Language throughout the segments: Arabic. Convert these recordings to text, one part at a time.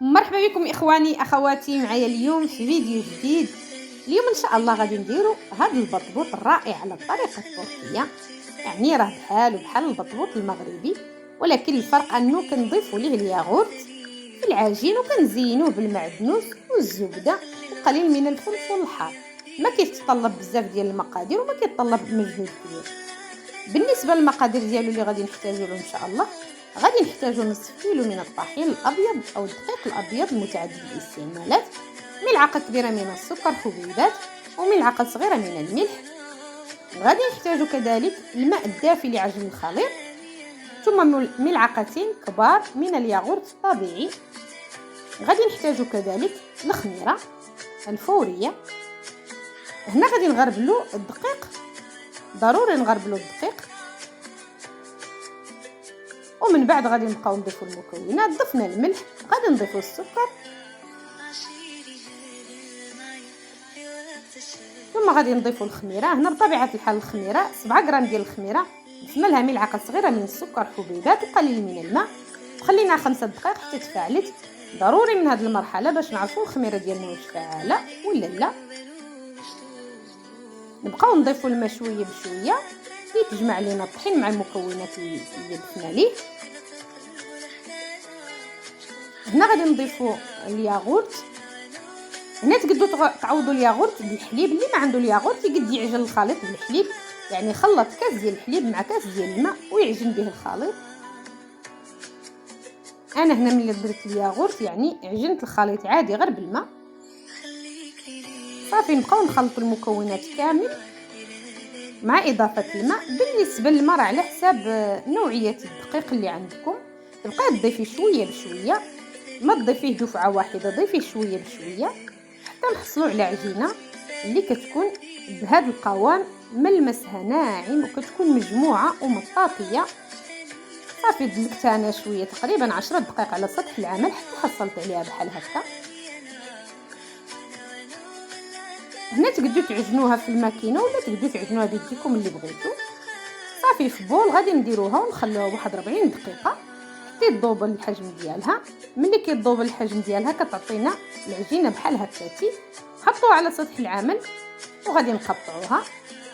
مرحبا بكم اخواني اخواتي معايا اليوم في فيديو جديد. اليوم ان شاء الله غادي نديرو هذا البطبوط الرائع على الطريقه التركيه. يعني راه بحال البطبوط المغربي، ولكن الفرق انه كنضيفوا ليه الياغورت في العجين وكنزينوه بالمعدنوس والزبده وقليل من الفلفل الحار. ما كيتطلب بزاف ديال المقادير وما كيتطلب مجهود كبير. بالنسبه للمقادير ديالو اللي غادي نحتاجو له ان شاء الله، غادي نحتاجو نصف كيلو من الطحين الابيض او الدقيق الابيض متعدد الاستعمالات، ملعقه كبيره من السكر حبيبات، وملعقه صغيره من الملح. غادي نحتاجو كذلك الماء الدافي لعجن الخليط، ثم ملعقتين كبار من الياغورت الطبيعي. غادي نحتاجو كذلك الخميره الفوريه. هنا غادي نغربلو الدقيق، ضروري نغربلو الدقيق، ومن بعد غادي نبقاو نضيفوا المكونات. ضفنا الملح، غادي نضيفوا السكر، ثم غادي نضيفوا الخميره. هنا بطبيعه الحال الخميره 7 غرام ديال الخميره، ضفنا لها ملعقه صغيره من السكر حبيبات وقليل من الماء، وخليناها 5 دقائق حتى تفاعلت. ضروري من هذه المرحله باش نعرفوا الخميره ديالنا واش فعاله ولا لا. نبقاو نضيفوا الماء شويه بشويه لتجمع لينا الطحين مع المكونات اللي ضفنا ليه. هنا غادي نضيفوا الياغورت. هنا تقدروا تعوضوا الياغورت بالحليب، اللي ما عنده الياغورت يقد يعجن الخليط بالحليب، يعني يخلط كاس ديال الحليب مع كاس ديال الماء ويعجن به الخليط. انا هنا ملي درت الياغورت يعني عجنت الخليط عادي غير بالماء. صافي نبقاو نخلطوا المكونات كامل مع اضافه الماء. بالنسبه للماء على حساب نوعيه الدقيق اللي عندكم، تبقاي تضيفي شويه بشويه، ما تضيفيه دفعه واحده، ضيفيه شويه بشويه حتى نحصلوا على عجينه اللي كتكون بهذا القوام، ملمسها ناعم وكتكون مجموعه ومطاطيه. صافي دلكتها انا شويه تقريبا 10 دقائق على سطح العمل حتى حصلت عليها بحال هكا. هنا تقدروا تعجنوها في الماكينه ولا تقدروا تعجنوها بيديكم اللي بغيتو. صافي في بول غادي نديروها ونخلوها واحد 40 دقيقه حتى تذوب الحجم ديالها. ملي كيذوب الحجم ديالها كتعطينا العجينه بحال هكاتي. نحطوها على سطح العمل وغادي نقطعوها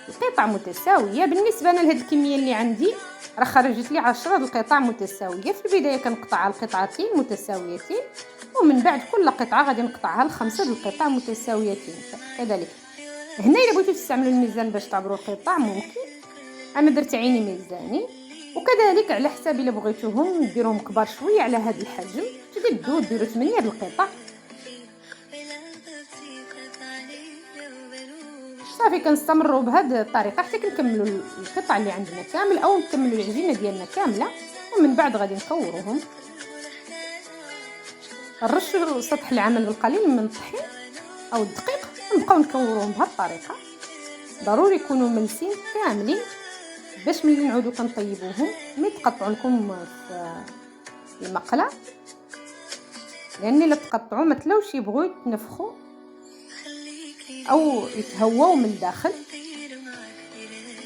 لقطع متساويه. بالنسبه انا لهاد الكميه اللي عندي راه خرجت لي 10 القطع متساويه. في البدايه كنقطعها لقطعتين متساويتين، ومن بعد كل قطعه غادي نقطعها ل5 القطع متساويتين كذلك. هنا الا بغيتو تستعملوا الميزان باش تعبروا القطع ممكن، انا درت عيني ميزاني. وكذلك على حساب الا بغيتوهم ديروهم كبار شويه على هذا الحجم تقدروا ديروا 8 القطع. صافي كنستمروا بهذه الطريقه حتى كنكملوا القطع اللي عندنا كامل او نكملوا العجينه ديالنا كامله، ومن بعد غادي نكوروهم. نرشوا سطح العمل بالقليل من الطحين او الدقيق ونبقاو نكوروهم بهذه الطريقه. ضروري يكونوا ملسين كاملين باش ملي نعودوا كنطيبوهم ما يتقطعوا لكم في المقله، لان الا تقطعوا ما تلاوش يبغوا يتنفخوا او يتهواو من الداخل.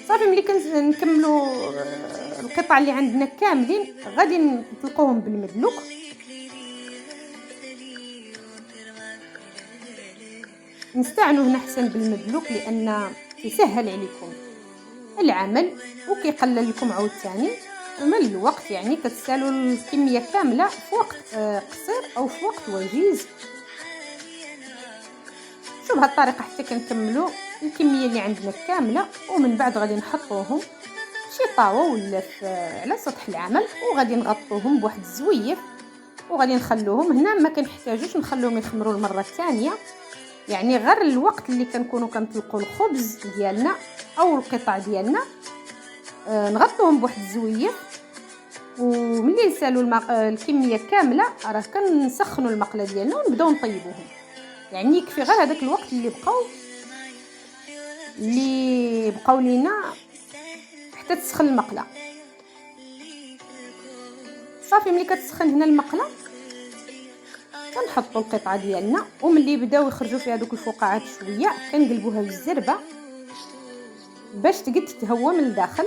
صافي ملي كنكملوا القطع اللي عندنا كاملين غادي نطلقوهم بالمدلوك. نستعنوا هنا احسن بالمدلوك لان يسهل عليكم العمل وكيقلل لكم عاوتاني من الوقت، يعني كتسالوا الكميه كامله في وقت قصير او في وقت وجيز. شوف بهذه الطريقه حتى كنكملوا الكميه اللي عندنا كامله، ومن بعد غادي نحطوهم شي طاوه ولا على سطح العمل وغادي نغطوهم بواحد الزويف وغادي نخلوهم. هنا ما كنحتاجوش نخلوهم يخمروا المره الثانيه، يعني غير الوقت اللي كنكونوا كنطلقوا الخبز ديالنا او القطع ديالنا نغطوهم بواحد الزويف. وملي نسالوا الكميه كامله راه كنسخنوا المقله ديالنا ونبداو نطيبوهم. يعني يكفي غير هذاك الوقت اللي بقاو لينا حتى تسخن المقله. صافي ملي كتسخن هنا المقله كنحطوا القطعه ديالنا، وملي يبداو يخرجوا فيها دوك الفقاعات شويه كنقلبوها بالزربه باش تقد تتهوى من الداخل،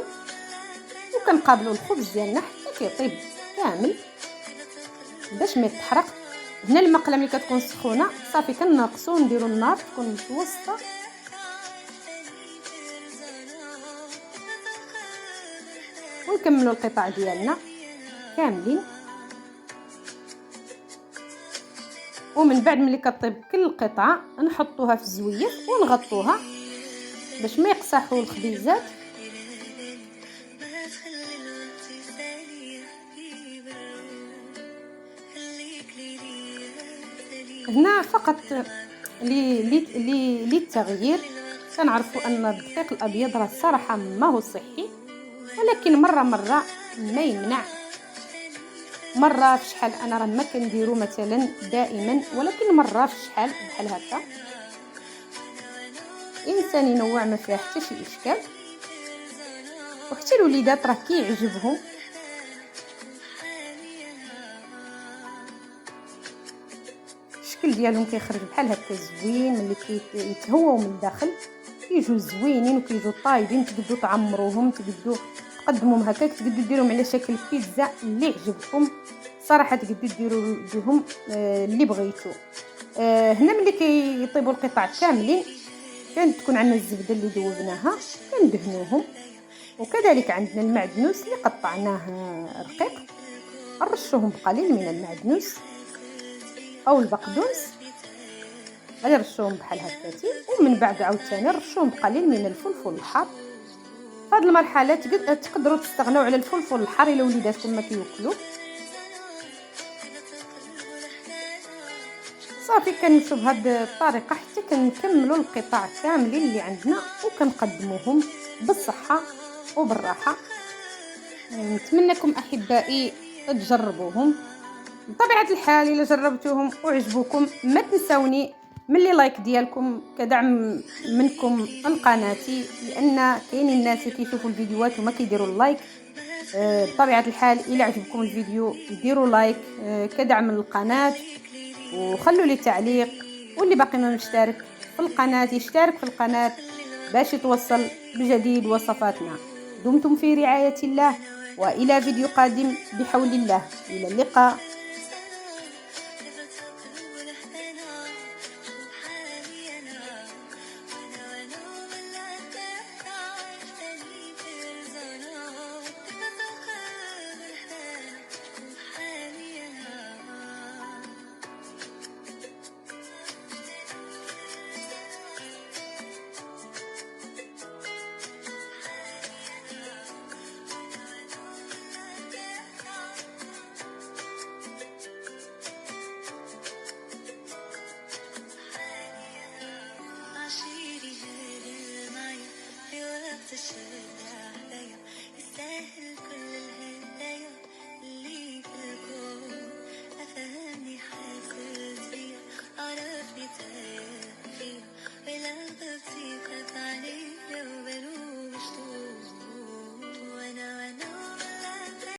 وكنقابلوا الخبز ديالنا حتى كيطيب كامل باش ما يتحرق هنا المقله ملي كتكون سخونه صافي كناقصو نديرو النار تكون متوسطه، ونكملوا القطع ديالنا كاملين. ومن بعد ملي كطيب كل القطعه نحطوها في الزويف ونغطوها باش ما يقصحوا الخبيزات. هنا فقط للتغيير كنعرفوا ان الدقيق الابيض راه الصراحه ما هو صحي، ولكن مره ما يمنع. مره في شحال انا راه ما كنديرو مثلا دائما، ولكن مره في شحال بحال هكا الانسان ينوع ما فيها حتى شي اشكال. وحتى الوليدات راه كيعجبهم. الشكل ديالهم كيخرج بحال هكا زوين، ملي كيتهواو من الداخل كيجيو زوينين وكيجيو طايبين. تقدروا تعمروهم، تقدروا تقدموهم هكاك، تقدروا ديروهم على شكل بيتزا اللي يعجبكم صراحه. تقدروا ديروا بهم اللي بغيتو. هنا ملي كيطيبوا القطع كاملين كانت تكون عندنا الزبده اللي ذوبناها كندهنوهم، وكذلك عندنا المعدنوس اللي قطعناه رقيق نرشوهم بقليل من المعدنوس او البقدونس، غادي نرشوهم بحال هكاتي. ومن بعد عاوتاني نرشوهم بقليل من الفلفل الحار. في هذه المرحله تقدروا تستغنوا على الفلفل الحار الا وليداتكم ما كيوكلوا. صافي كنمشيو بهذه الطريقه حتى كنكملوا القطع كاملين اللي عندنا وكنقدموهم بالصحه وبالراحه. نتمنىكم احبائي تجربوهم. بطبيعه الحال الا جربتوهم وعجبوكم ما تنسوني من لي لايك ديالكم كدعم منكم لقناتي، لان كاينين الناس اللي كيشوفوا الفيديوهات وما كيديروا اللايك. بطبيعه الحال الا عجبكم الفيديو ديروا لايك كدعم للقناه، وخلوا لي تعليق. واللي باقي ما مشترك في القناه يشترك في القناه باش يتوصل بجديد وصفاتنا. دمتم في رعايه الله، والى فيديو قادم بحول الله. الى اللقاء.